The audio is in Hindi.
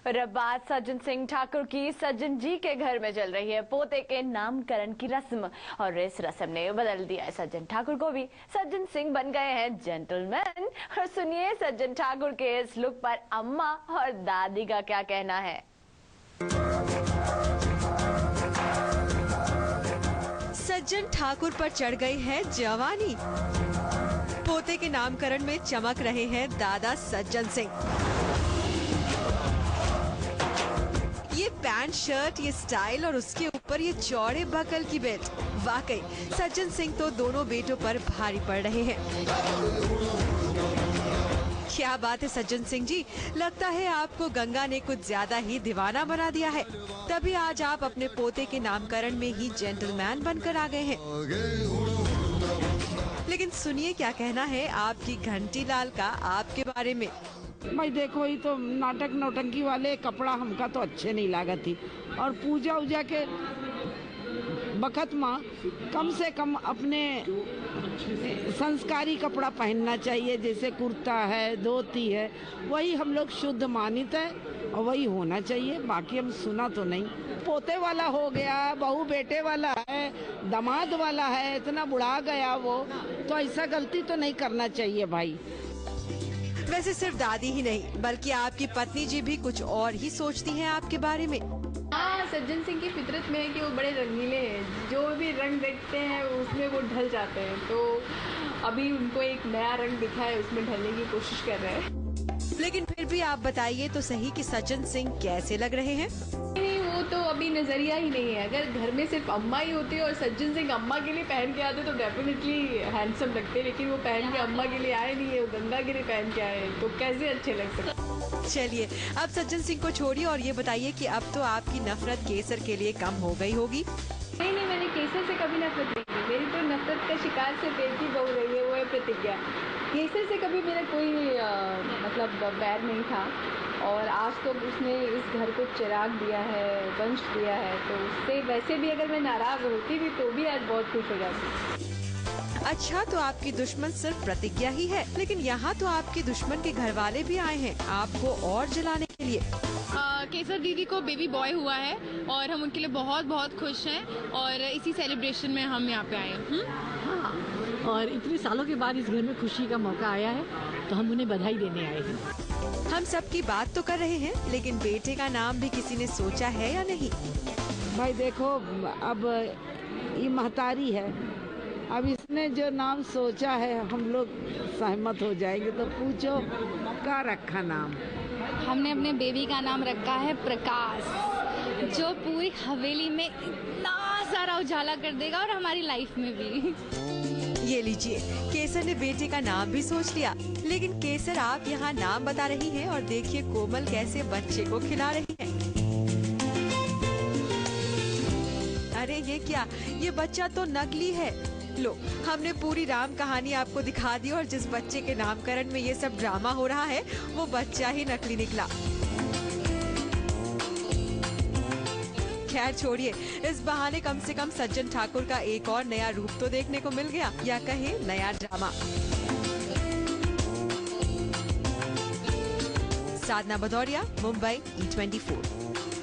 और अब बात सज्जन सिंह ठाकुर की। सज्जन जी के घर में चल रही है पोते के नामकरण की रस्म और इस रस्म ने बदल दिया है सज्जन ठाकुर को भी। सज्जन सिंह बन गए हैं जेंटलमैन। और सुनिए सज्जन ठाकुर के इस लुक पर अम्मा और दादी का क्या कहना है। सज्जन ठाकुर पर चढ़ गई है जवानी। पोते के नामकरण में चमक रहे हैं दादा सज्जन सिंह। ये पैंट शर्ट, ये स्टाइल और उसके ऊपर ये चौड़े बकल की बेल्ट, वाकई सज्जन सिंह तो दोनों बेटों पर भारी पड़ रहे हैं। क्या बात है सज्जन सिंह जी, लगता है आपको गंगा ने कुछ ज्यादा ही दीवाना बना दिया है, तभी आज आप अपने पोते के नामकरण में ही जेंटलमैन बनकर आ गए हैं। लेकिन सुनिए क्या कहना है आपकी घंटी लाल का आपके बारे में। भाई देखो, ये तो नाटक नौटंकी वाले कपड़ा हमका तो अच्छे नहीं लागत थी, और पूजा उजा के बखत माँ कम से कम अपने संस्कारी कपड़ा पहनना चाहिए, जैसे कुर्ता है, धोती है, वही हम लोग शुद्ध मानित है और वही होना चाहिए। बाकी हम सुना तो नहीं। पोते वाला हो गया, बहू बेटे वाला है, दामाद वाला है, इतना बुढ़ा गया वो, तो ऐसा गलती तो नहीं करना चाहिए भाई। वैसे सिर्फ दादी ही नहीं बल्कि आपकी पत्नी जी भी कुछ और ही सोचती हैं आपके बारे में। हाँ, सज्जन सिंह की फितरत में है कि वो बड़े रंगीले हैं, जो भी रंग देखते हैं उसमें वो ढल जाते हैं, तो अभी उनको एक नया रंग दिखा है, उसमें ढलने की कोशिश कर रहे हैं। लेकिन फिर भी आप बताइए तो सही कि सज्जन सिंह कैसे लग रहे हैं। नहीं, वो तो अभी नजरिया ही नहीं है। अगर घर में सिर्फ अम्मा ही होती है और सज्जन सिंह अम्मा के लिए पहन के आते तो डेफिनेटली हैंडसम लगते, लेकिन वो पहन के अम्मा के लिए आए नहीं है, वो गंगा के लिए पहन के आए, तो कैसे अच्छे लग सकते। चलिए अब सज्जन सिंह को छोड़िए और ये बताइए कि अब तो आपकी नफरत केसर के लिए कम हो गई होगी। नहीं, मैंने केसर से कभी नफरत नहीं की। मेरी तो नफरत का शिकार सिर्फ एक ही बहू रही है, वो है प्रतिज्ञा। केसर से कभी मेरा कोई मतलब बैर नहीं था, और आज तो उसने इस घर को चिराग दिया है, वंश दिया है, तो उससे वैसे भी अगर मैं नाराज होती भी तो भी आज बहुत खुश हो जाती। अच्छा, तो आपकी दुश्मन सिर्फ प्रतिज्ञा ही है, लेकिन यहाँ तो आपके दुश्मन के घर वाले भी आए हैं आपको और जलाने के लिए। केसर दीदी को बेबी बॉय हुआ है और हम उनके लिए बहुत बहुत खुश हैं, और इसी सेलिब्रेशन में हम यहाँ पे आए हैं। हाँ, और इतने सालों के बाद इस घर में खुशी का मौका आया है, तो हम उन्हें बधाई देने आए हैं। हम सबकी बात तो कर रहे हैं, लेकिन बेटे का नाम भी किसी ने सोचा है या नहीं। भाई देखो, अब ये महतारी है, अब इसने जो नाम सोचा है हम लोग सहमत हो जाएंगे, तो पूछो क्या रखा नाम। हमने अपने बेबी का नाम रखा है प्रकाश, जो पूरी हवेली में इतना सारा उजाला कर देगा और हमारी लाइफ में भी। ये लीजिए, केसर ने बेटे का नाम भी सोच लिया। लेकिन केसर, आप यहाँ नाम बता रही हैं और देखिए कोमल कैसे बच्चे को खिला रही है। अरे ये क्या, ये बच्चा तो नकली है। लो, हमने पूरी राम कहानी आपको दिखा दी और जिस बच्चे के नामकरण में ये सब ड्रामा हो रहा है वो बच्चा ही नकली निकला। खैर छोड़िए, इस बहाने कम से कम सज्जन ठाकुर का एक और नया रूप तो देखने को मिल गया, या कहे नया ड्रामा। साधना भदौरिया, मुंबई, E24।